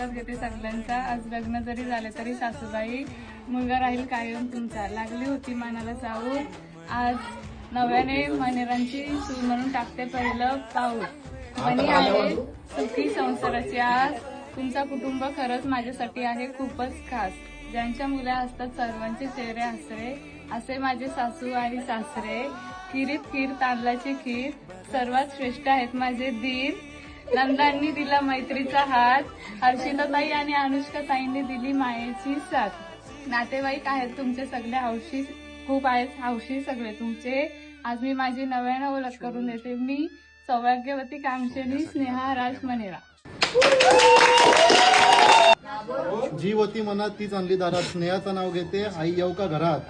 आशीर्वाद घेते सगळ्यांचा। आज लग्न जरी झाले तरी सासूबाई मुलगा राहील कायम तुमचा। लागली होती मनाला चाहूल, आज नव्याने मनेरांची सून म्हणून टाकते पहिलं पाऊल। बनी आहे सुखी संसाराची आज, तुमचा कुटुंब खरंच माझ्यासाठी आहे खूपच खास। ज्यांच्या मुले असतात सर्वांचे चेहरे हसरे, असे माझे सासू आणि सासरे। खिरीत खीर तांदळाची खीर, सर्वात श्रेष्ठ आहेत माझे दीर। नंदांनी दिला मैत्रीचा हात, हर्षिताताई आणि अनुष्काताईंनी दिली मायेची साथ। नातेवाईक आहेत तुमचे सगळे हौशी, खूप आहेत हौशी सगळे तुमचे। आज मी माझी नव्यानं ओळख करून देते, मी सौभाग्यवती कामशेनी स्नेहा राज मनेरा। जी होती मनात तीच आणली दारात, स्नेहाचं नाव घेते आई येऊ का घरात।